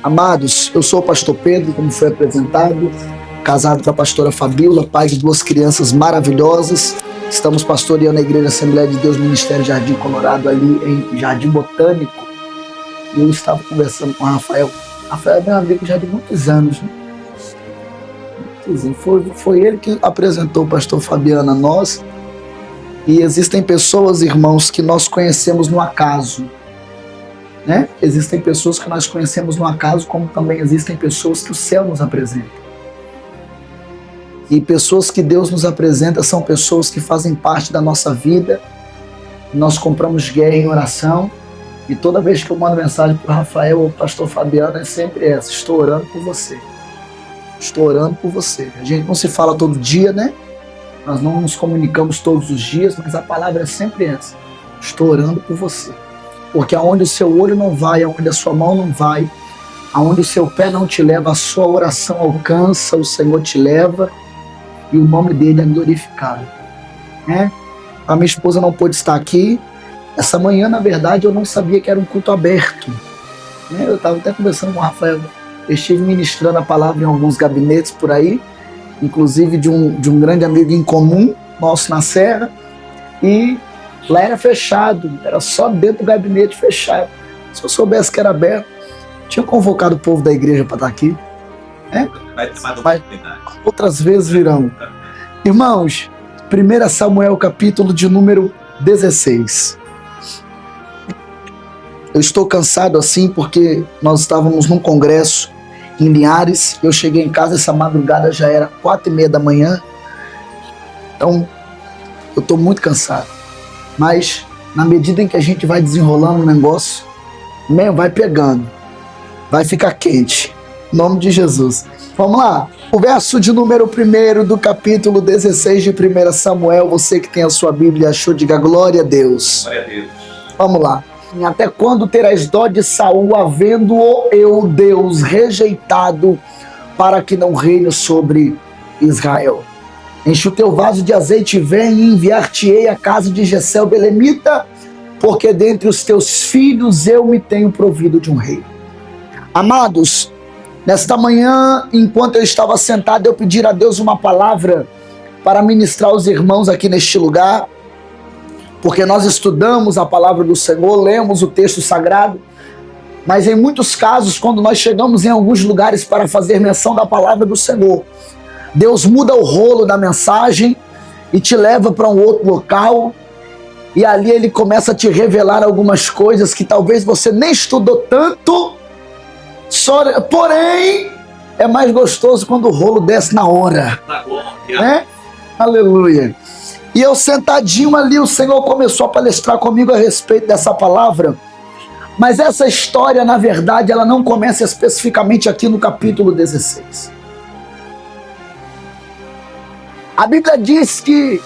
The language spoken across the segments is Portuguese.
Amados, eu sou o pastor Pedro, como foi apresentado, casado com a pastora Fabíola, pai de 2 crianças maravilhosas. Estamos pastoreando a Igreja Assembleia de Deus, Ministério Jardim Colorado, ali em Jardim Botânico. E eu estava conversando com o Rafael. Rafael é meu amigo já de muitos anos, né? Foi ele que apresentou o pastor Fabiano a nós. E existem pessoas, irmãos, que nós conhecemos no acaso, né? Existem pessoas que nós conhecemos no acaso, como também existem pessoas que o céu nos apresenta. E pessoas que Deus nos apresenta são pessoas que fazem parte da nossa vida. Nós compramos guerra em oração. E toda vez que eu mando mensagem para o Rafael ou o pastor Fabiano, é sempre essa: estou orando por você. Estou orando por você. A gente não se fala todo dia, né? Nós não nos comunicamos todos os dias, mas a palavra é sempre essa: estou orando por você. Porque aonde o seu olho não vai, aonde a sua mão não vai, aonde o seu pé não te leva, a sua oração alcança, o Senhor te leva e o nome dele é glorificado, né? A minha esposa não pôde estar aqui. Essa manhã, na verdade, eu não sabia que era um culto aberto, né? Eu estava até conversando com o Rafael. Eu estive ministrando a palavra em alguns gabinetes por aí, inclusive de um grande amigo em comum, nosso na Serra, e lá era fechado, era só dentro do gabinete fechado. Se eu soubesse que era aberto, tinha convocado o povo da igreja para estar aqui, né? Mas outras vezes virão. Irmãos, 1 Samuel, capítulo de número 16. Eu estou cansado assim porque nós estávamos num congresso em Linhares. Eu cheguei em casa, essa madrugada já era 4h30 da manhã. Então, eu estou muito cansado. Mas, na medida em que a gente vai desenrolando o negócio, vai pegando. Vai ficar quente. Em nome de Jesus. Vamos lá. O verso de número 1 do capítulo 16 de 1 Samuel. Você que tem a sua Bíblia, achou? Diga glória a Deus. Glória a Deus. Vamos lá. Até quando terás dó de Saul, havendo-o eu, Deus, rejeitado, para que não reine sobre Israel? Enche o teu vaso de azeite e vem, e enviar-te-ei à casa de Jessé o belemita, porque dentre os teus filhos eu me tenho provido de um rei. Amados, nesta manhã, enquanto eu estava sentado, eu pedi a Deus uma palavra para ministrar aos irmãos aqui neste lugar, porque nós estudamos a palavra do Senhor, lemos o texto sagrado, mas em muitos casos, quando nós chegamos em alguns lugares para fazer menção da palavra do Senhor, Deus muda o rolo da mensagem e te leva para um outro local, e ali ele começa a te revelar algumas coisas que talvez você nem estudou tanto, porém é mais gostoso quando o rolo desce na hora, né? Aleluia. E eu sentadinho ali, o Senhor começou a palestrar comigo a respeito dessa palavra, mas essa história, na verdade, ela não começa especificamente aqui no capítulo 16. A Bíblia diz que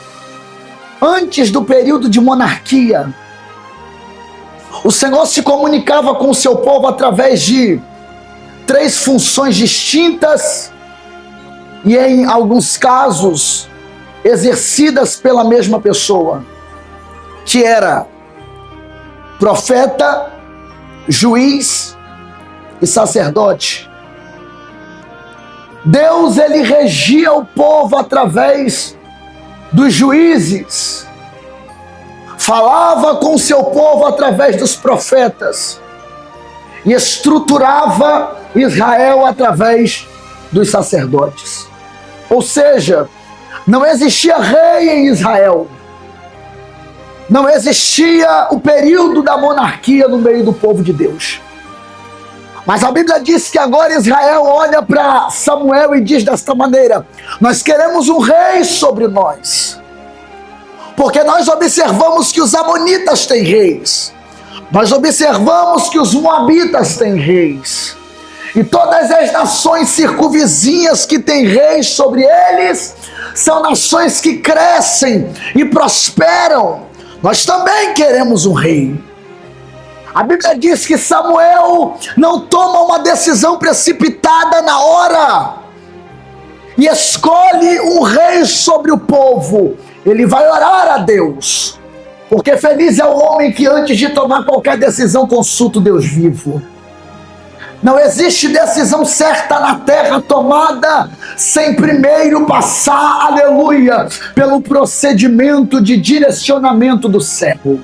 antes do período de monarquia, o Senhor se comunicava com o seu povo através de 3 funções distintas e, em alguns casos, exercidas pela mesma pessoa, que era profeta, juiz e sacerdote. Deus, ele regia o povo através dos juízes, falava com o seu povo através dos profetas e estruturava Israel através dos sacerdotes. Ou seja, não existia rei em Israel. Não existia o período da monarquia no meio do povo de Deus. Mas a Bíblia diz que agora Israel olha para Samuel e diz desta maneira: nós queremos um rei sobre nós. Porque nós observamos que os amonitas têm reis. Nós observamos que os moabitas têm reis. E todas as nações circunvizinhas que têm reis sobre eles são nações que crescem e prosperam. Nós também queremos um rei. A Bíblia diz que Samuel não toma uma decisão precipitada na hora e escolhe um rei sobre o povo. Ele vai orar a Deus, porque feliz é o homem que antes de tomar qualquer decisão consulta o Deus vivo. Não existe decisão certa na terra tomada sem primeiro passar, aleluia, pelo procedimento de direcionamento do céu.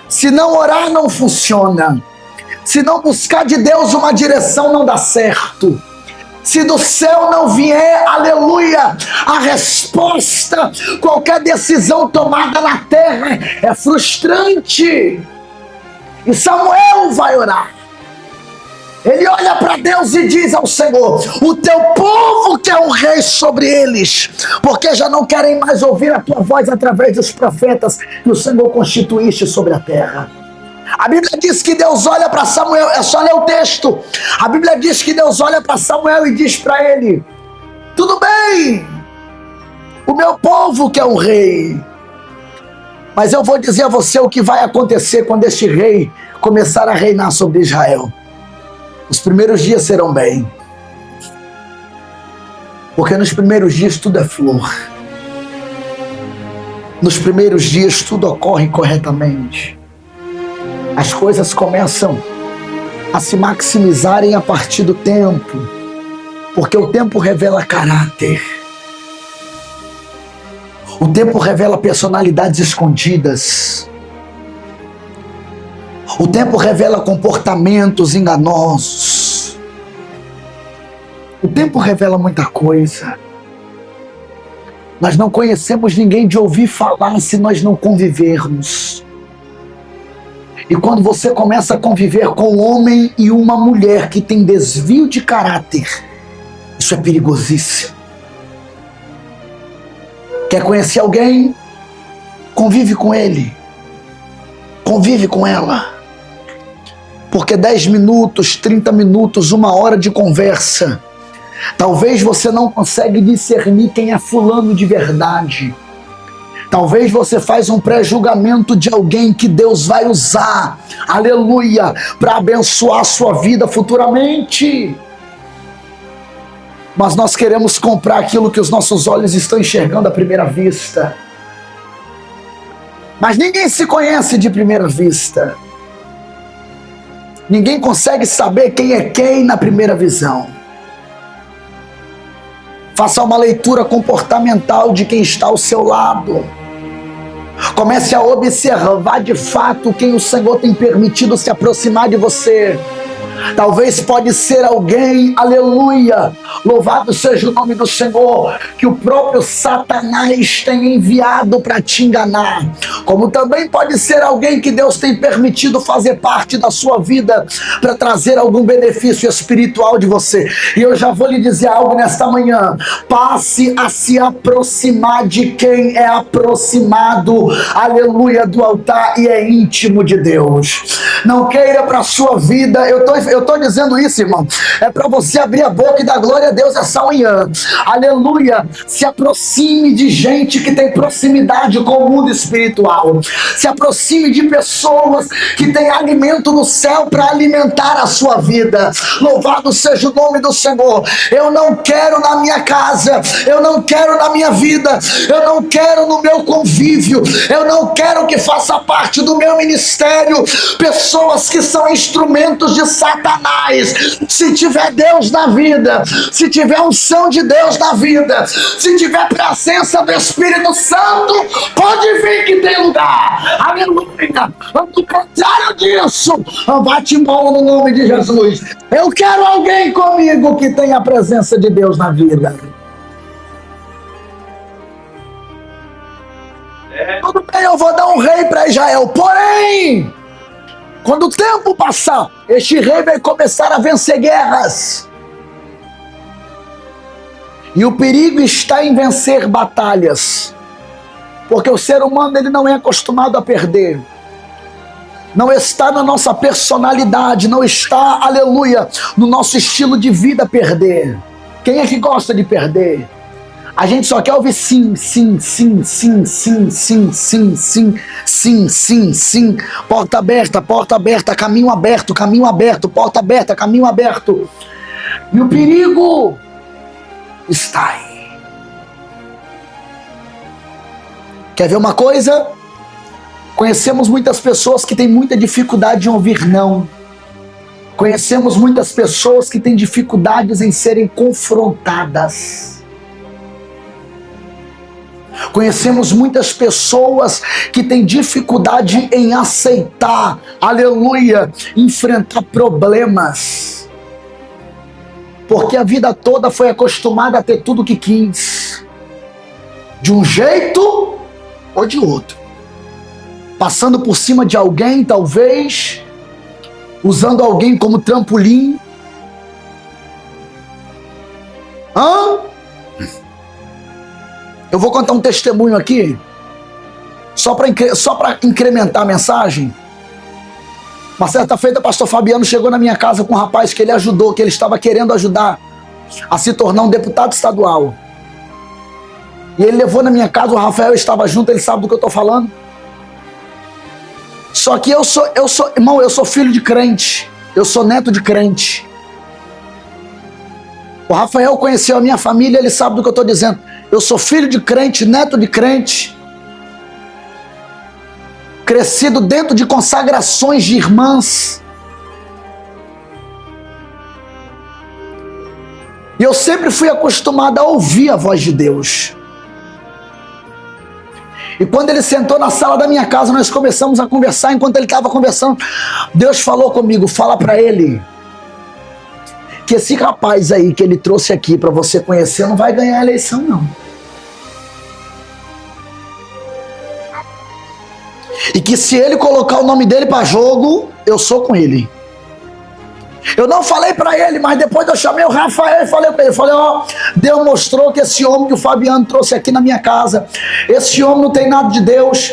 Se não orar, não funciona. Se não buscar de Deus uma direção, não dá certo. Se do céu não vier, aleluia, a resposta, qualquer decisão tomada na terra é frustrante. E Samuel vai orar. Ele olha para Deus e diz ao Senhor: o teu povo quer um rei sobre eles, porque já não querem mais ouvir a tua voz através dos profetas que o Senhor constituíste sobre a terra. A Bíblia diz que Deus olha para Samuel, é só ler o texto. A Bíblia diz que Deus olha para Samuel e diz para ele: tudo bem, o meu povo quer um rei, mas eu vou dizer a você o que vai acontecer quando este rei começar a reinar sobre Israel. Os primeiros dias serão bem, porque nos primeiros dias tudo é flor. Nos primeiros dias tudo ocorre corretamente. As coisas começam a se maximizarem a partir do tempo, porque o tempo revela caráter. O tempo revela personalidades escondidas. O tempo revela comportamentos enganosos. O tempo revela muita coisa. Nós não conhecemos ninguém de ouvir falar se nós não convivermos. E quando você começa a conviver com um homem e uma mulher que tem desvio de caráter, isso é perigosíssimo. Quer conhecer alguém? Convive com ele. Convive com ela. Porque 10 minutos, 30 minutos, 1 hora de conversa, talvez você não consegue discernir quem é fulano de verdade. Talvez você faz um pré-julgamento de alguém que Deus vai usar, aleluia, para abençoar a sua vida futuramente. Mas nós queremos comprar aquilo que os nossos olhos estão enxergando à primeira vista. Mas ninguém se conhece de primeira vista. Ninguém consegue saber quem é quem na primeira visão. Faça uma leitura comportamental de quem está ao seu lado. Comece a observar de fato quem o Senhor tem permitido se aproximar de você. Talvez pode ser alguém, aleluia, louvado seja o nome do Senhor, que o próprio Satanás tem enviado para te enganar. Como também pode ser alguém que Deus tem permitido fazer parte da sua vida para trazer algum benefício espiritual de você. E eu já vou lhe dizer algo nesta manhã: passe a se aproximar de quem é aproximado, aleluia, do altar e é íntimo de Deus. Não queira para a sua vida, eu tô dizendo isso, irmão, é para você abrir a boca e dar glória a Deus essa manhã. Aleluia. Se aproxime de gente que tem proximidade com o mundo espiritual. Se aproxime de pessoas que têm alimento no céu para alimentar a sua vida. Louvado seja o nome do Senhor. Eu não quero na minha casa, eu não quero na minha vida, eu não quero no meu convívio, eu não quero que faça parte do meu ministério pessoas que são instrumentos de Satanás. Se tiver Deus na vida, se tiver unção de Deus na vida, se tiver presença do Espírito Santo, pode vir que tem lugar. Aleluia. Do contrário disso, bate embora no nome de Jesus. Eu quero alguém comigo que tenha a presença de Deus na vida. Tudo bem, eu vou dar um rei para Israel, porém, quando o tempo passar, este rei vai começar a vencer guerras. E o perigo está em vencer batalhas. Porque o ser humano ele não é acostumado a perder. Não está na nossa personalidade, não está, aleluia, no nosso estilo de vida perder. Quem é que gosta de perder? A gente só quer ouvir sim, sim, sim, sim, sim, sim, sim, sim, sim, sim, sim. Porta aberta, caminho aberto, porta aberta, caminho aberto. E o perigo está aí. Quer ver uma coisa? Conhecemos muitas pessoas que têm muita dificuldade em ouvir não. Conhecemos muitas pessoas que têm dificuldades em serem confrontadas. Conhecemos muitas pessoas que têm dificuldade em aceitar, aleluia, enfrentar problemas. Porque a vida toda foi acostumada a ter tudo o que quis. De um jeito ou de outro. Passando por cima de alguém, talvez. Usando alguém como trampolim. Eu vou contar um testemunho aqui, só para incrementar a mensagem. Uma certa feita, o pastor Fabiano chegou na minha casa com um rapaz que ele ajudou, que ele estava querendo ajudar a se tornar um deputado estadual. E ele levou na minha casa, o Rafael estava junto, ele sabe do que eu estou falando. Só que eu sou filho de crente, eu sou neto de crente. O Rafael conheceu a minha família, ele sabe do que eu estou dizendo. Eu sou filho de crente, neto de crente, crescido dentro de consagrações de irmãs. E eu sempre fui acostumado a ouvir a voz de Deus. E quando ele sentou na sala da minha casa, nós começamos a conversar. Enquanto ele estava conversando, Deus falou comigo: fala para ele que esse rapaz aí que ele trouxe aqui para você conhecer não vai ganhar a eleição, não. E que se ele colocar o nome dele para jogo, eu sou com ele. Eu não falei para ele, mas depois eu chamei o Rafael e falei para ele, ó, Deus mostrou que esse homem que o Fabiano trouxe aqui na minha casa, esse homem não tem nada de Deus,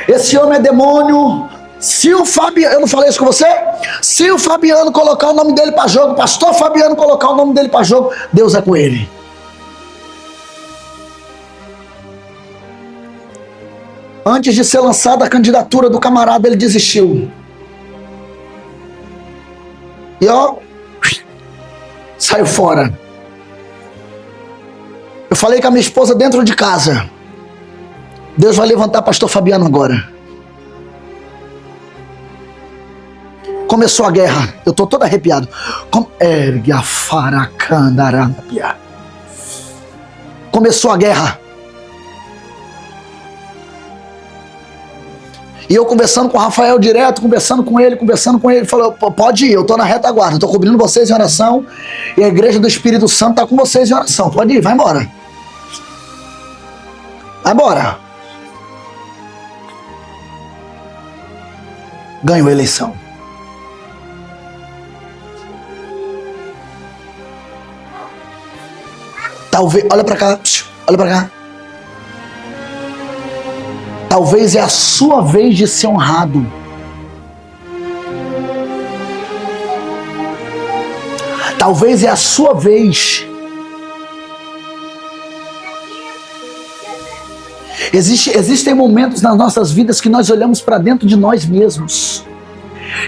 esse homem é demônio. Se o Fabiano, eu não falei isso com você? Se o Fabiano colocar o nome dele para jogo, o pastor Fabiano colocar o nome dele para jogo, Deus é com ele. Antes de ser lançada a candidatura do camarada, ele desistiu. E ó, saiu fora. Eu falei com a minha esposa dentro de casa: Deus vai levantar pastor Fabiano agora. Começou a guerra. Eu tô todo arrepiado. Começou a guerra. E eu conversando com o Rafael direto, conversando com ele, ele falou: pode ir, eu tô na retaguarda, eu tô cobrindo vocês em oração, e a igreja do Espírito Santo tá com vocês em oração, pode ir, vai embora. Vai embora. Ganhou a eleição. Talvez, olha pra cá, olha pra cá. Talvez é a sua vez de ser honrado. Talvez é a sua vez. Existem momentos nas nossas vidas que nós olhamos para dentro de nós mesmos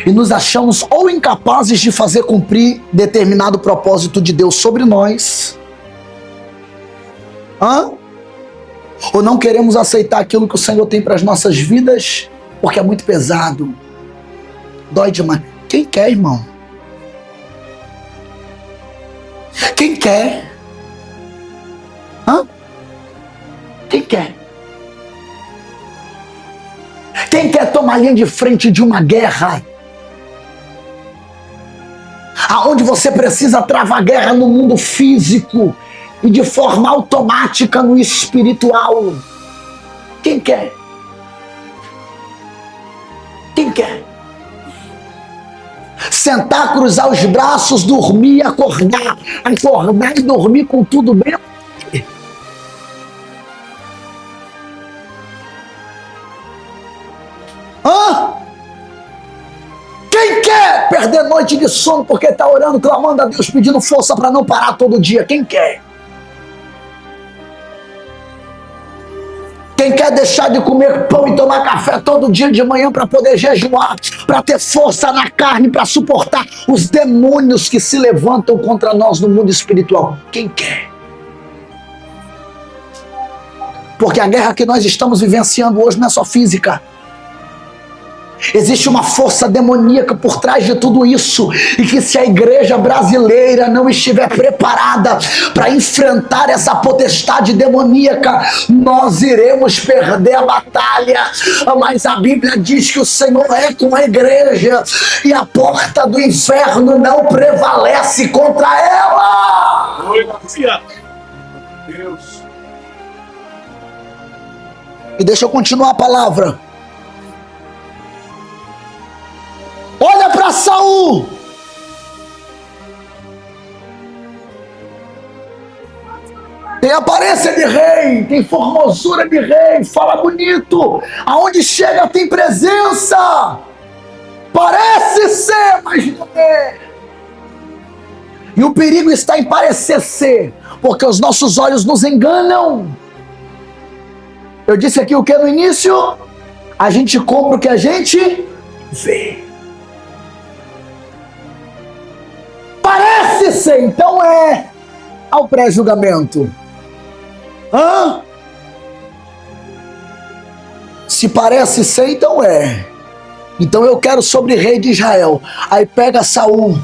e nos achamos ou incapazes de fazer cumprir determinado propósito de Deus sobre nós, ou não queremos aceitar aquilo que o Senhor tem para as nossas vidas, porque é muito pesado, dói demais. Quem quer, irmão? Quem quer? Quem quer? Quem quer tomar linha de frente de uma guerra? Aonde você precisa travar guerra no mundo físico e de forma automática no espiritual. Quem quer? Quem quer? Sentar, cruzar os braços, dormir, acordar e dormir com tudo bem. Quem quer perder noite de sono porque está orando, clamando a Deus, pedindo força para não parar todo dia? Quem quer? Quem quer deixar de comer pão e tomar café todo dia de manhã para poder jejuar, para ter força na carne, para suportar os demônios que se levantam contra nós no mundo espiritual? Quem quer? Porque a guerra que nós estamos vivenciando hoje não é só física. Existe uma força demoníaca por trás de tudo isso, e que se a igreja brasileira não estiver preparada para enfrentar essa potestade demoníaca, nós iremos perder a batalha. Mas a Bíblia diz que o Senhor é com a igreja e a porta do inferno não prevalece contra ela. Deus. E deixa eu continuar a palavra. Olha para Saul. Tem aparência de rei, tem formosura de rei, fala bonito. Aonde chega tem presença. Parece ser, mas não é. E o perigo está em parecer ser, porque os nossos olhos nos enganam. Eu disse aqui o que no início? A gente compra o que a gente vê. Parece ser, então é ao pré-julgamento. Se parece ser, então é. Então eu quero sobre rei de Israel. Aí pega Saul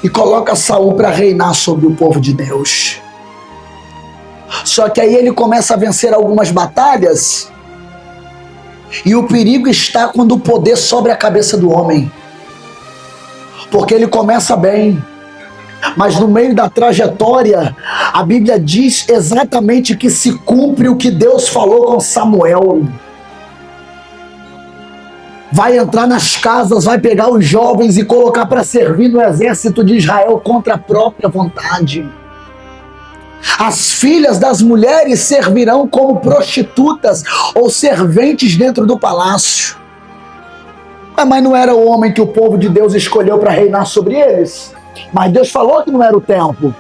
e coloca Saul para reinar sobre o povo de Deus. Só que aí ele começa a vencer algumas batalhas, e o perigo está quando o poder sobe a cabeça do homem. Porque ele começa bem, mas no meio da trajetória, a Bíblia diz exatamente que se cumpre o que Deus falou com Samuel. Vai entrar nas casas, vai pegar os jovens e colocar para servir no exército de Israel contra a própria vontade. As filhas das mulheres servirão como prostitutas ou serventes dentro do palácio. Mas não era o homem que o povo de Deus escolheu para reinar sobre eles? Mas Deus falou que não era o tempo.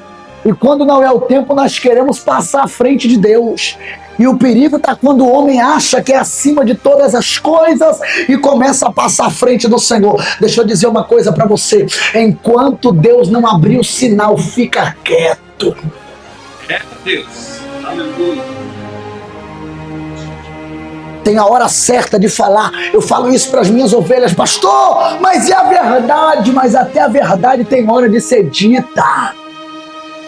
E quando não é o tempo, nós queremos passar à frente de Deus. E o perigo está quando o homem acha que é acima de todas as coisas e começa a passar à frente do Senhor. Deixa eu dizer uma coisa para você. Enquanto Deus não abrir o sinal, fica quieto. É Deus. Aleluia. Tem a hora certa de falar. Eu falo isso para as minhas ovelhas, pastor, mas é a verdade. Mas até a verdade tem hora de ser dita.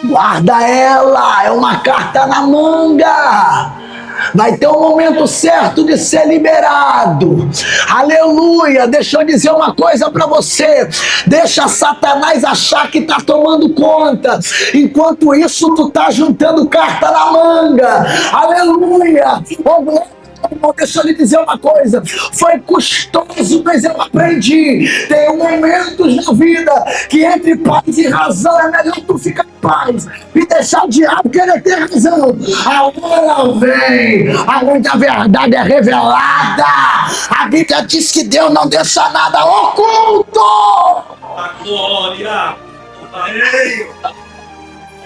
Guarda ela, é uma carta na manga. Vai ter um momento certo de ser liberado. Aleluia. Deixa eu dizer uma coisa para você. Deixa Satanás achar que tá tomando conta. Enquanto isso, tu tá juntando carta na manga. Aleluia. Deixa eu lhe dizer uma coisa. Foi custoso, mas eu aprendi. Tem momentos na vida que entre paz e razão é melhor tu ficar em paz e deixar o diabo querer ter razão. A hora vem aonde a verdade é revelada. A Bíblia diz que Deus não deixa nada oculto. A glória.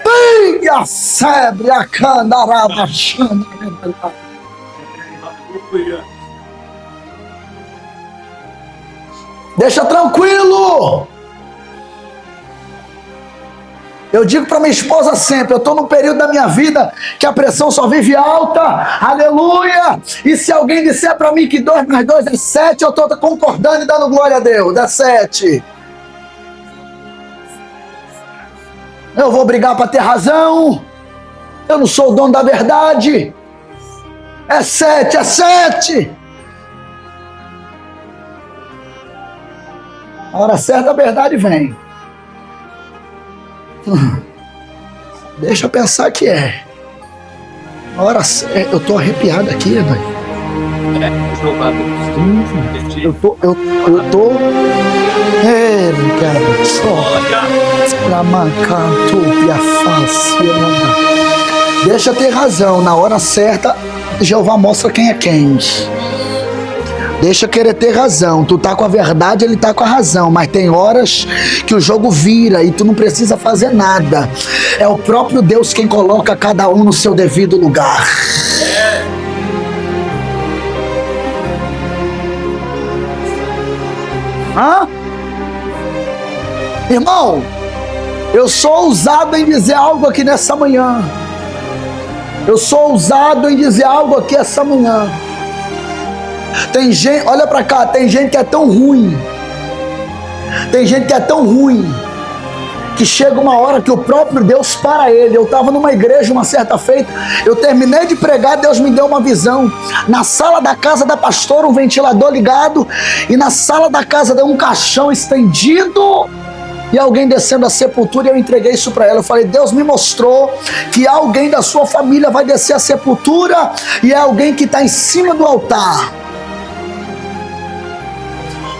Venha, sebre a candaraba, chama. Deixa tranquilo. Eu digo para minha esposa sempre, eu estou num período da minha vida que a pressão só vive alta, aleluia, e se alguém disser para mim que 2 mais 2 é 7, eu estou concordando e dando glória a Deus, dá 7. Eu vou brigar para ter razão, eu não sou o dono da verdade, é 7, é 7. A hora certa a verdade vem. Deixa eu pensar que é. A hora certa. Eu tô arrepiado aqui, velho. Eu tô. É, cara. Só. Pra mancar tudo a face. Deixa eu ter razão. Na hora certa, Jeová mostra quem é quem. Deixa eu querer ter razão. Tu tá com a verdade, ele tá com a razão. Mas tem horas que o jogo vira e tu não precisa fazer nada. É o próprio Deus quem coloca cada um no seu devido lugar. Irmão, eu sou ousado em dizer algo aqui nessa manhã. Eu sou ousado em dizer algo aqui essa manhã. Tem gente, olha pra cá, tem gente que é tão ruim. Tem gente que é tão ruim que chega uma hora que o próprio Deus para ele. Eu estava numa igreja uma certa feita, eu terminei de pregar, Deus me deu uma visão. Na sala da casa da pastora, um ventilador ligado, e na sala da casa deu um caixão estendido e alguém descendo a sepultura, e eu entreguei isso para ela. Eu falei, Deus me mostrou que alguém da sua família vai descer a sepultura, e é alguém que está em cima do altar.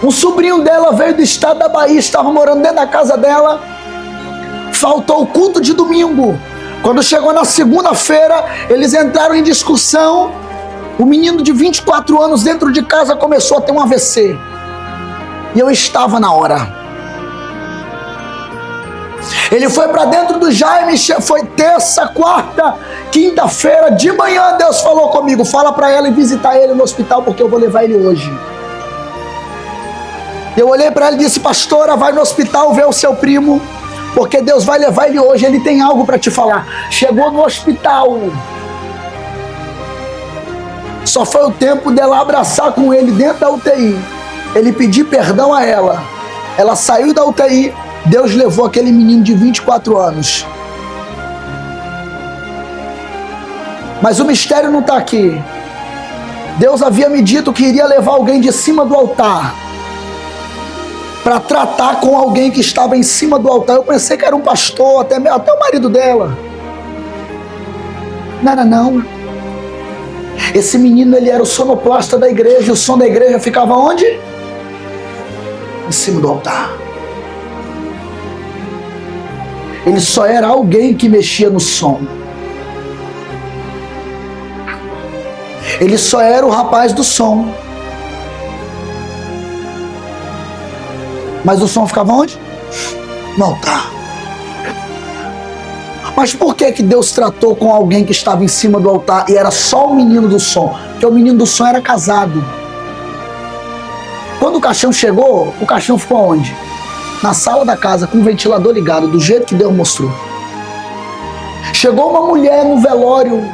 Um sobrinho dela veio do estado da Bahia, estava morando dentro da casa dela. Faltou o culto de domingo. Quando chegou na segunda-feira, eles entraram em discussão. O menino de 24 anos dentro de casa começou a ter um AVC. E eu estava na hora. Ele foi para dentro do Jaime, foi terça, quarta, quinta-feira, de manhã Deus falou comigo, fala para ela ir visitar ele no hospital, porque eu vou levar ele hoje. Eu olhei para ela e disse, pastora, vai no hospital ver o seu primo, porque Deus vai levar ele hoje, ele tem algo para te falar. Chegou no hospital, só foi o tempo dela abraçar com ele dentro da UTI, ele pedir perdão a ela, ela saiu da UTI, Deus levou aquele menino de 24 anos. Mas o mistério não está aqui. Deus havia me dito que iria levar alguém de cima do altar para tratar com alguém que estava em cima do altar. Eu pensei que era um pastor, até o marido dela. Não era não. Esse menino, ele era o sonoplasta da igreja. O som da igreja ficava onde? Em cima do altar. Ele só era alguém que mexia no som. Ele só era o rapaz do som. Mas o som ficava onde? No altar. Mas por que Deus tratou com alguém que estava em cima do altar e era só o menino do som? Porque o menino do som era casado. Quando o caixão chegou, o caixão ficou onde? Na sala da casa, com o ventilador ligado, do jeito que Deus mostrou. Chegou uma mulher no velório,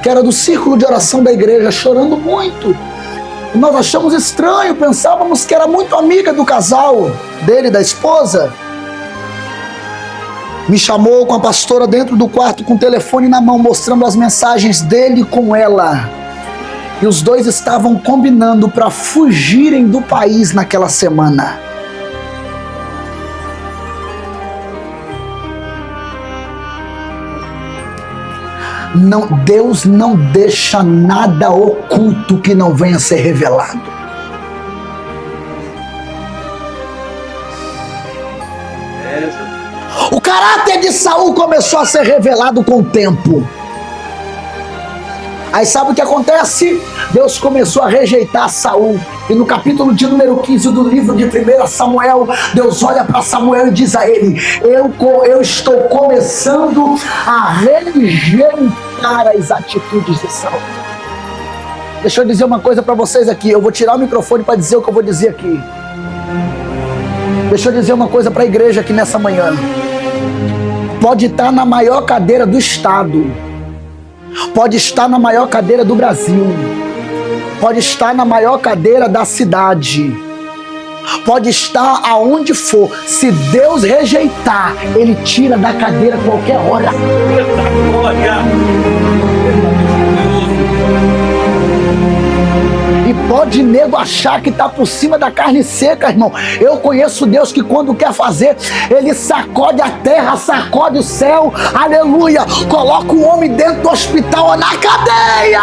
que era do círculo de oração da igreja, chorando muito. E nós achamos estranho, pensávamos que era muito amiga do casal, dele e da esposa. Me chamou com a pastora dentro do quarto, com o telefone na mão, mostrando as mensagens dele com ela. E os dois estavam combinando para fugirem do país naquela semana. Não, Deus não deixa nada oculto que não venha a ser revelado. O caráter de Saul começou a ser revelado com o tempo. Aí sabe o que acontece? Deus começou a rejeitar Saul. E no capítulo de número 15 do livro de 1 Samuel, Deus olha para Samuel e diz a ele: eu estou começando a rejeitar as atitudes de Saul. Deixa eu dizer uma coisa para vocês aqui. Eu vou tirar o microfone para dizer o que eu vou dizer aqui. Deixa eu dizer uma coisa para a igreja aqui nessa manhã. Pode estar na maior cadeira do estado, pode estar na maior cadeira do Brasil, pode estar na maior cadeira da cidade, pode estar aonde for. Se Deus rejeitar, Ele tira da cadeira qualquer hora. E pode nego achar que está por cima da carne seca, irmão. Eu conheço Deus que quando quer fazer, Ele sacode a terra, sacode o céu, aleluia, coloca o homem dentro do hospital ou na cadeia,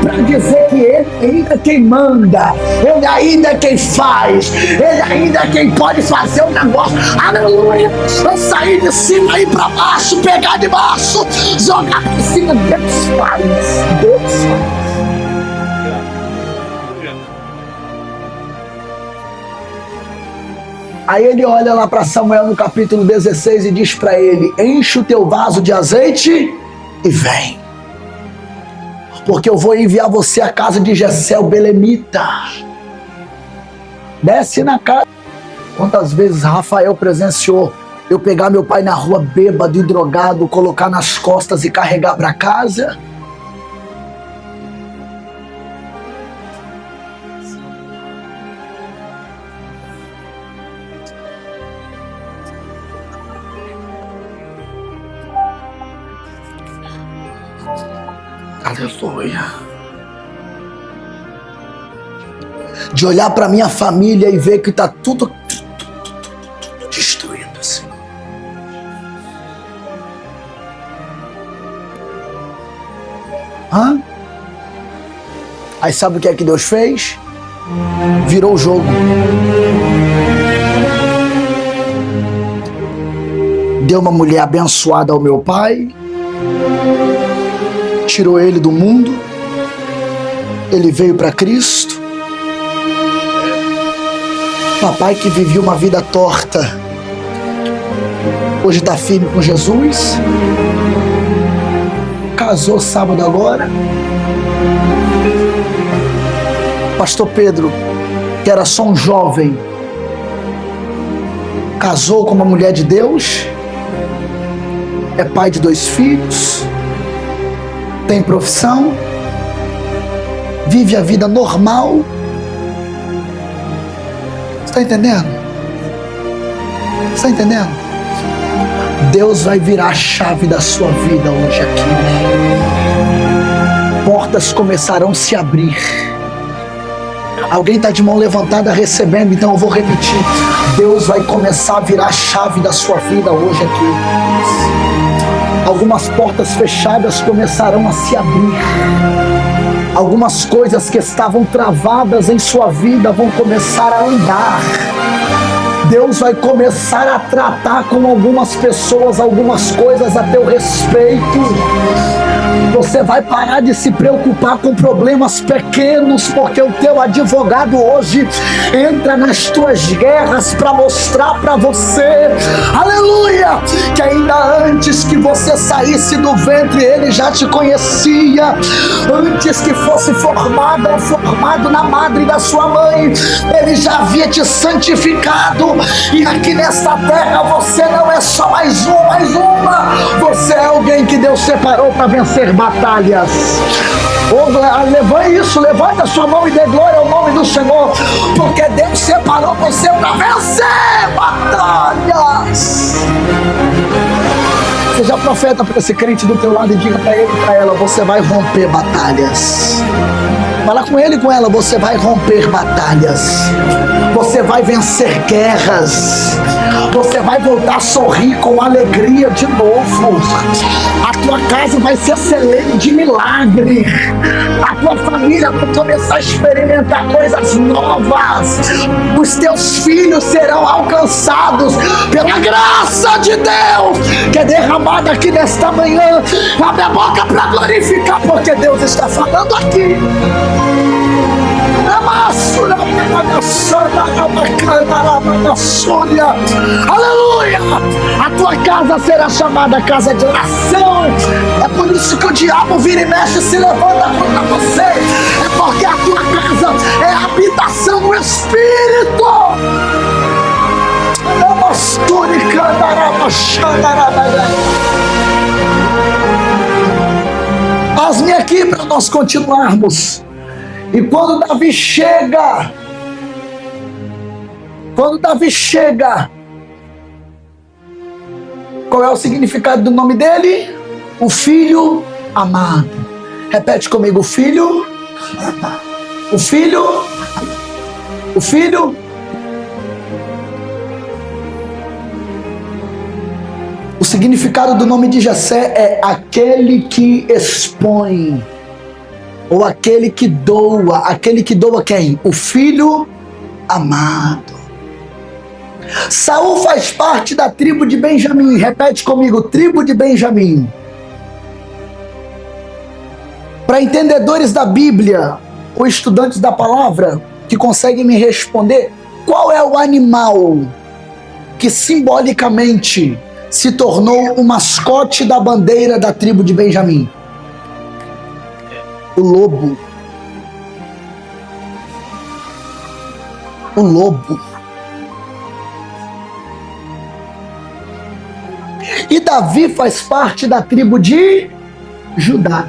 para dizer que Ele ainda é quem manda, Ele ainda é quem faz, Ele ainda é quem pode fazer o negócio, aleluia. Eu sair de cima e ir para baixo, pegar de baixo, jogar para cima. Deus faz, Deus faz. Aí ele olha lá para Samuel no capítulo 16 e diz para ele: enche o teu vaso de azeite e vem, porque eu vou enviar você à casa de Jessé o belemita. Desce na casa. Quantas vezes Rafael presenciou eu pegar meu pai na rua bêbado e drogado, colocar nas costas e carregar para casa? Aleluia. De olhar para minha família e ver que está tudo destruído, Senhor. Hã? Aí sabe o que é que Deus fez? Virou o jogo. Deu uma mulher abençoada ao meu pai, tirou ele do mundo, ele veio para Cristo. Papai que vivia uma vida torta, hoje está firme com Jesus. Casou sábado agora. Pastor Pedro, que era só um jovem, casou com uma mulher de Deus, é pai de 2 filhos, tem profissão, vive a vida normal. Está entendendo? Está entendendo? Deus vai virar a chave da sua vida hoje aqui. Portas começarão a se abrir. Alguém está de mão levantada recebendo, então eu vou repetir. Deus vai começar a virar a chave da sua vida hoje aqui. Algumas portas fechadas começarão a se abrir. Algumas coisas que estavam travadas em sua vida vão começar a andar. Deus vai começar a tratar com algumas pessoas, algumas coisas a teu respeito. Você vai parar de se preocupar com problemas pequenos, porque o teu advogado hoje entra nas tuas guerras para mostrar para você, aleluia, que ainda antes que você saísse do ventre, ele já te conhecia. Antes que fosse formado ou formado na madre da sua mãe, ele já havia te santificado. E aqui nesta terra você não é só mais uma. Você é alguém que Deus separou para vencer batalhas. Levante a sua mão e dê glória ao nome do Senhor, porque Deus separou você para vencer batalhas. Seja profeta para esse crente do teu lado e diga para ele e para ela: você vai romper batalhas. Fala com ele e com ela: você vai romper batalhas. Você vai vencer guerras. Você vai voltar a sorrir com alegria de novo. A tua casa vai ser celeiro de milagre. A tua família vai começar a experimentar coisas novas. Os teus filhos serão alcançados pela graça de Deus que é derramada aqui nesta manhã. Abre a boca para glorificar, porque Deus está falando aqui. Aleluia! A tua casa será chamada casa de oração. É por isso que o diabo vira e mexe e se levanta contra você. É porque a tua casa é a habitação do Espírito. Asme aqui para nós continuarmos. E quando Davi chega, qual é o significado do nome dele? O filho amado. Repete comigo: o filho amado. O filho. O significado do nome de Jessé é aquele que expõe, ou aquele que doa. Aquele que doa quem? O filho amado. Saul faz parte da tribo de Benjamim. Repete comigo: tribo de Benjamim. Para entendedores da Bíblia ou estudantes da palavra que conseguem me responder, qual é o animal que simbolicamente se tornou o mascote da bandeira da tribo de Benjamim? O lobo. O lobo. E Davi faz parte da tribo de Judá.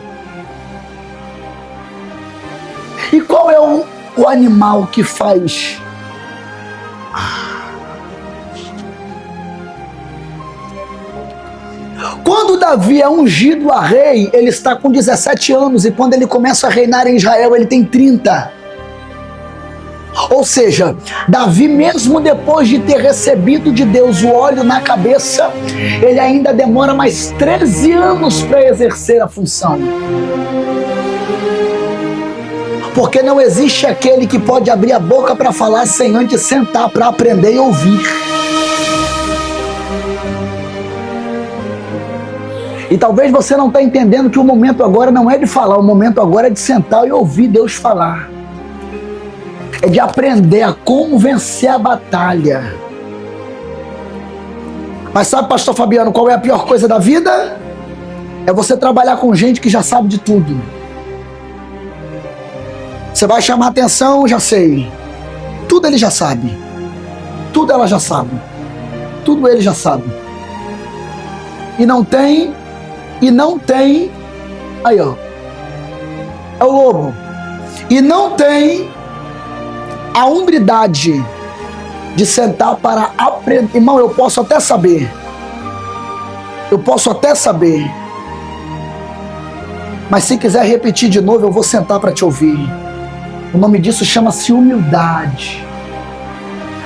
E qual é o animal que faz? Quando Quando Davi é ungido a rei, ele está com 17 anos, e quando ele começa a reinar em Israel, ele tem 30. Ou seja, Davi, mesmo depois de ter recebido de Deus o óleo na cabeça, ele ainda demora mais 13 anos para exercer a função. Porque não existe aquele que pode abrir a boca para falar sem antes sentar para aprender e ouvir. E talvez você não está entendendo que o momento agora não é de falar, o momento agora é de sentar e ouvir Deus falar. É de aprender a como vencer a batalha. Mas sabe, pastor Fabiano, qual é a pior coisa da vida? É você trabalhar com gente que já sabe de tudo. Você vai chamar atenção, já sei. Tudo ele já sabe. Tudo ela já sabe. Tudo ele já sabe. E não tem. Aí, ó. É o lobo. E não tem a humildade de sentar para aprender. Irmão, eu posso até saber. Mas se quiser repetir de novo, eu vou sentar para te ouvir. O nome disso chama-se humildade.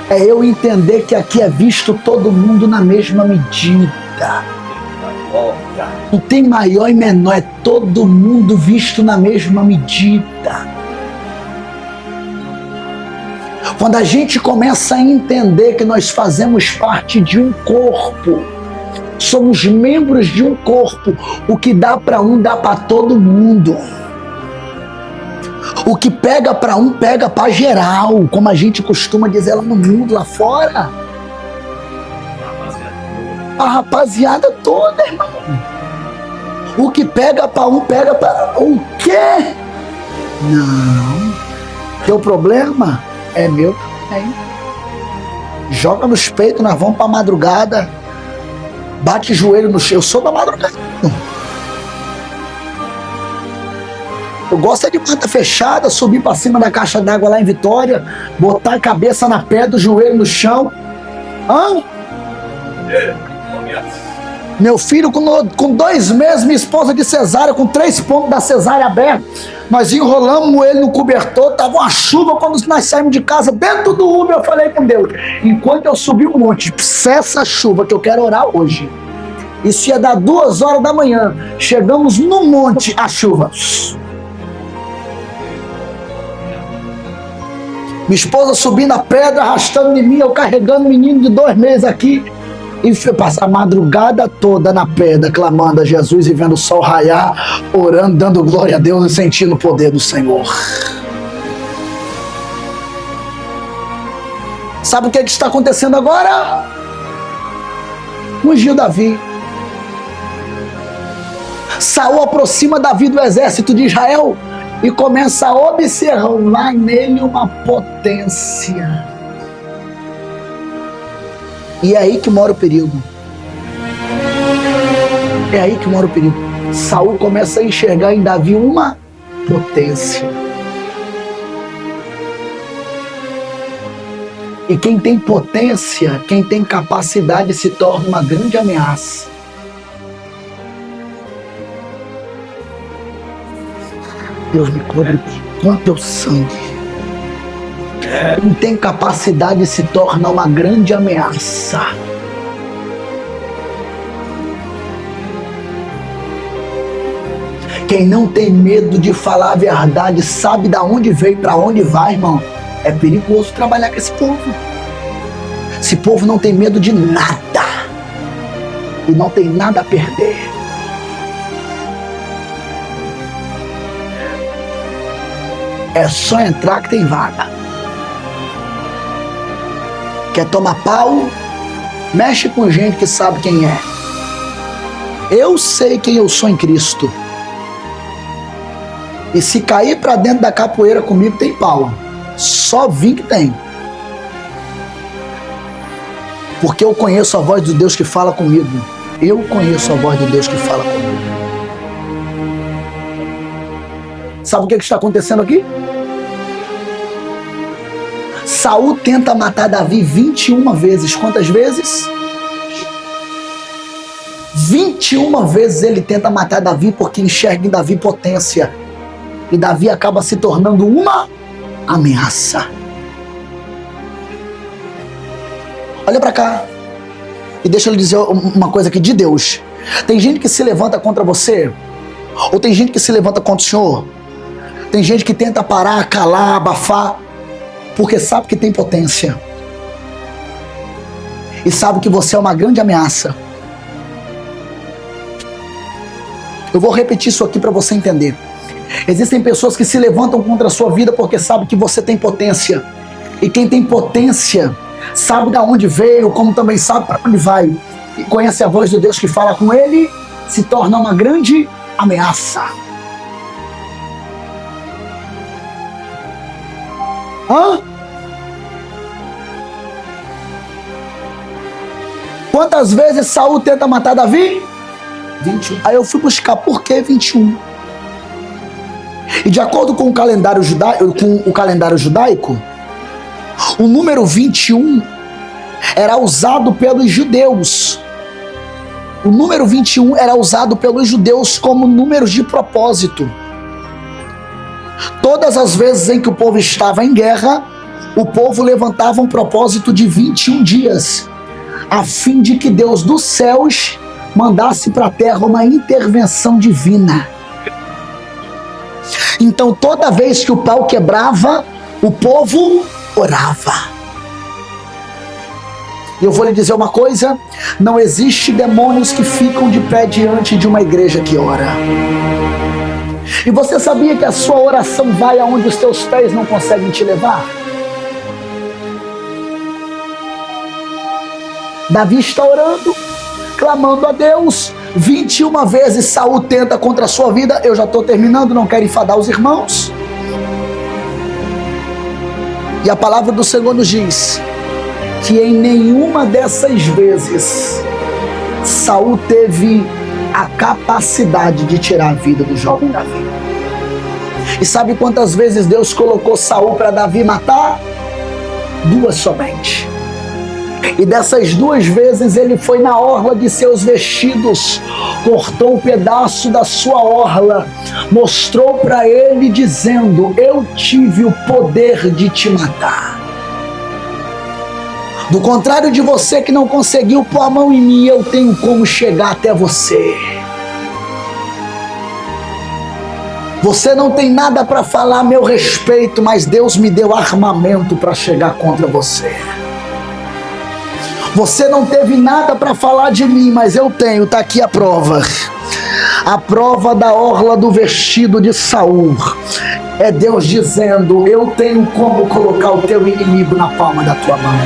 É eu entender que aqui é visto todo mundo na mesma medida. Não tem maior e menor, é todo mundo visto na mesma medida. Quando a gente começa a entender que nós fazemos parte de um corpo, somos membros de um corpo, o que dá para um dá para todo mundo. O que pega para um pega para geral, como a gente costuma dizer lá no mundo, lá fora. A rapaziada toda, irmão. O que pega para um pega para o quê? Não. Teu problema é meu também. Joga nos peitos, nós vamos pra madrugada. Bate joelho no chão. Eu sou da madrugada. Eu gosto é de porta fechada, subir pra cima da caixa d'água lá em Vitória, botar a cabeça na pedra, o joelho no chão. Hã? Meu filho com 2 meses, minha esposa de cesárea, com 3 pontos da cesárea aberta. Nós enrolamos ele no cobertor, tava uma chuva quando nós saímos de casa. Dentro do Uber eu falei com Deus, enquanto eu subi um monte, cessa a chuva que eu quero orar hoje. Isso ia dar 2 horas da manhã. Chegamos no monte, a chuva. Minha esposa subindo a pedra, arrastando em mim, eu carregando o menino de 2 meses aqui. E fui passar a madrugada toda na pedra, clamando a Jesus e vendo o sol raiar, orando, dando glória a Deus e sentindo o poder do Senhor. Sabe o que está acontecendo agora? Ungiu Davi. Saul aproxima Davi do exército de Israel e começa a observar nele uma potência. E é aí que mora o perigo. Saul começa a enxergar em Davi uma potência. E quem tem potência, quem tem capacidade, se torna uma grande ameaça. Deus me cobre com teu sangue. Quem tem capacidade se torna uma grande ameaça. Quem não tem medo de falar a verdade, sabe de onde veio, para onde vai, irmão. É perigoso trabalhar com esse povo. Esse povo não tem medo de nada. E não tem nada a perder. É só entrar que tem vaga. Quer tomar pau? Mexe com gente que sabe quem é. Eu sei quem eu sou em Cristo. E se cair pra dentro da capoeira comigo, tem pau. Só vim que tem. Porque eu conheço a voz de Deus que fala comigo. Eu conheço a voz de Deus que fala comigo. Sabe o que está acontecendo aqui? Saul tenta matar Davi 21 vezes. Quantas vezes? 21 vezes ele tenta matar Davi porque enxerga em Davi potência. E Davi acaba se tornando uma ameaça. Olha pra cá. E deixa eu lhe dizer uma coisa aqui de Deus. Tem gente que se levanta contra você, ou tem gente que se levanta contra o Senhor. Tem gente que tenta parar, calar, abafar, porque sabe que tem potência. E sabe que você é uma grande ameaça. Eu vou repetir isso aqui para você entender. Existem pessoas que se levantam contra a sua vida porque sabem que você tem potência. E quem tem potência sabe de onde veio, como também sabe para onde vai. E conhece a voz de Deus que fala com ele, se torna uma grande ameaça. Quantas vezes Saul tenta matar Davi? 21. Aí eu fui buscar por que 21. E de acordo com o calendário judaico, o número 21 era usado pelos judeus. O número 21 era usado pelos judeus como número de propósito. Todas as vezes em que o povo estava em guerra, o povo levantava um propósito de 21 dias, a fim de que Deus dos céus mandasse para a terra uma intervenção divina. Então, toda vez que o pau quebrava, o povo orava. E eu vou lhe dizer uma coisa: não existe demônios que ficam de pé diante de uma igreja que ora. E você sabia que a sua oração vai aonde os teus pés não conseguem te levar? Davi está orando, clamando a Deus. 21 vezes Saul tenta contra a sua vida. Eu já estou terminando, não quero enfadar os irmãos. E a palavra do Senhor nos diz que em nenhuma dessas vezes Saul teve a capacidade de tirar a vida do jovem Davi. E sabe quantas vezes Deus colocou Saul para Davi matar? 2 somente. E dessas 2 vezes ele foi na orla de seus vestidos, cortou um pedaço da sua orla, mostrou para ele dizendo: eu tive o poder de te matar. Do contrário de você que não conseguiu pôr a mão em mim, eu tenho como chegar até você. Você não tem nada para falar a meu respeito, mas Deus me deu armamento para chegar contra você. Você não teve nada para falar de mim, mas eu tenho, está aqui a prova. A prova da orla do vestido de Saul. É Deus dizendo: eu tenho como colocar o teu inimigo na palma da tua mão.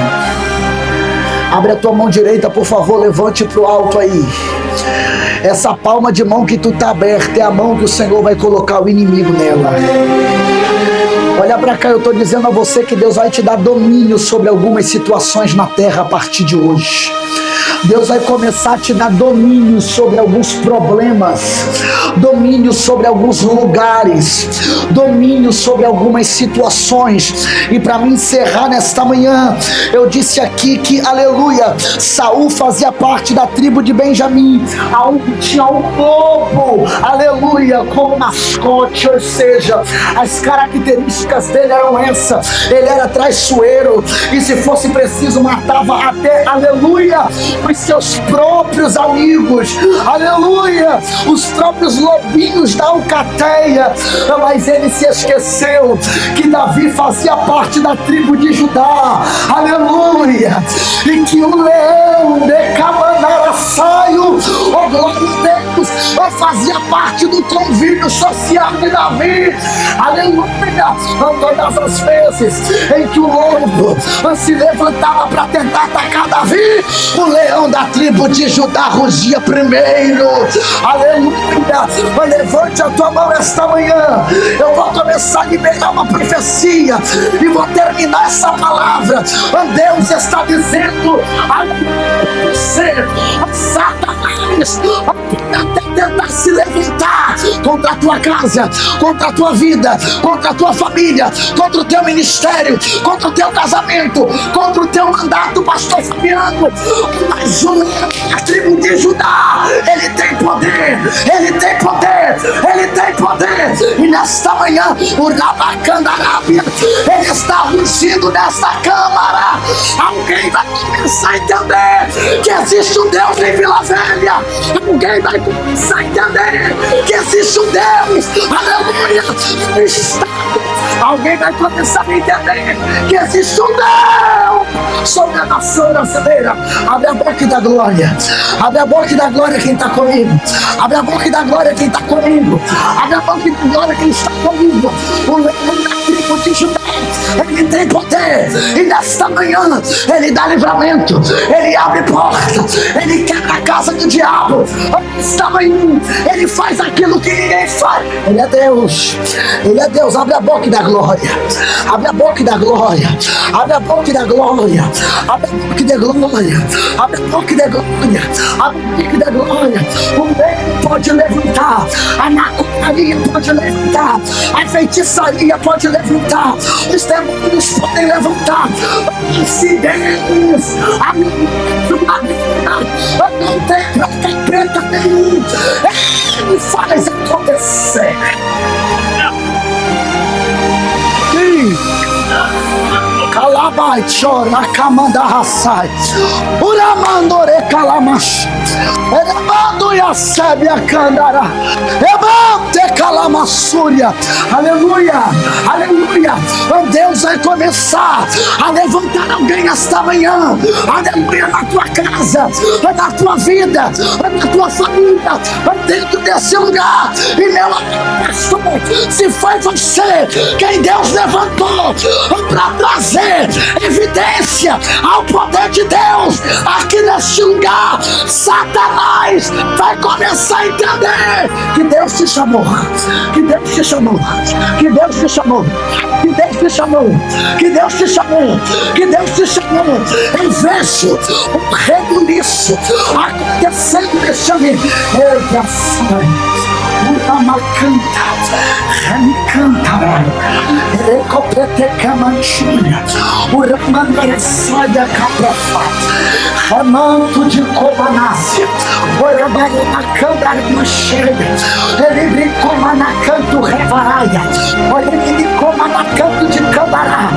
Abre a tua mão direita, por favor, levante para o alto aí. Essa palma de mão que tu está aberta é a mão que o Senhor vai colocar o inimigo nela. Olha para cá, eu estou dizendo a você que Deus vai te dar domínio sobre algumas situações na terra a partir de hoje. Deus vai começar a te dar domínio sobre alguns problemas, domínio sobre alguns lugares, domínio sobre algumas situações. E para me encerrar nesta manhã, eu disse aqui que, aleluia, Saul fazia parte da tribo de Benjamim, aonde tinha um lobo, aleluia, como mascote, ou seja, as características dele eram essas: ele era traiçoeiro e, se fosse preciso, matava até, aleluia, os seus próprios amigos, aleluia, os próprios lobinhos da alcateia. Mas ele se esqueceu que Davi fazia parte da tribo de Judá, aleluia, e que o leão de Camanaraçaio, oh glória a Deus, fazia parte do convívio social de Davi, aleluia. Todas as vezes em que o lobo se levantava para tentar atacar Davi, o leão da tribo de Judá rugia primeiro, aleluia. Mas levante a tua mão esta manhã, eu vou começar a liberar uma profecia e vou terminar essa palavra. Deus está dizendo a você: Satanás até tentar se levantar contra contra a tua casa, contra a tua vida, contra a tua família, contra o teu ministério, contra o teu casamento, contra o teu mandato, pastor Fabiano. Mas a tribo de Judá, ele tem poder, ele tem poder, ele tem poder. E nesta manhã, o Rabacandarábia, ele está rugindo nesta câmara. Alguém vai começar a entender que existe um Deus em Vila Velha. Alguém vai começar a entender que existe um Deus, aleluia, no estado. Alguém vai começar a entender que existe um Deus sobre a nação brasileira. Abre a boca da glória. Abre a boca da glória quem está comigo. Abre a boca da glória quem está comigo. Abre a boca da glória quem está comigo. O leão da tribo de Judá, ele tem poder. E nesta manhã, ele dá livramento. Ele abre porta. Ele quebra a casa do diabo. Nesta manhã, ele faz aquilo que ninguém faz. Ele é Deus. Ele é Deus. Abre a boca da glória. Abre a boca da glória. Abre a boca da glória. Abre a boca da glória. Abre a boca da glória. Abre a boca da glória. O medo pode levantar. A macumbaria pode levantar. A feitiçaria pode levantar. Os demônios podem levantar. Se Deus, a minha não tem prata preta nenhum. Ele faz acontecer. Calabai chora camanda raçai. Uramandore calamash. Erebando yasebe a candara. Ebante calamassúria. Aleluia. Aleluia. Deus vai começar a levantar alguém esta manhã. Aleluia. Na tua casa, na tua vida, na tua família, dentro desse lugar. E meu pastor, se foi você quem Deus levantou para trazer evidência ao poder de Deus aqui neste lugar, Satanás vai começar a entender que Deus te chamou, que Deus te chamou, que Deus te chamou, que Deus te chamou, que Deus te chamou, que Deus te chamou. Eu vejo um rebuliço acontecendo neste ambiente. Erga a macanta, remicanta, recopete camantinha, o ramandre sai da caprafa, ramanto de comanácia, o ramandre na câmara de cheia, ele brincou na canto revaraia, ele brincou na canto de câmara.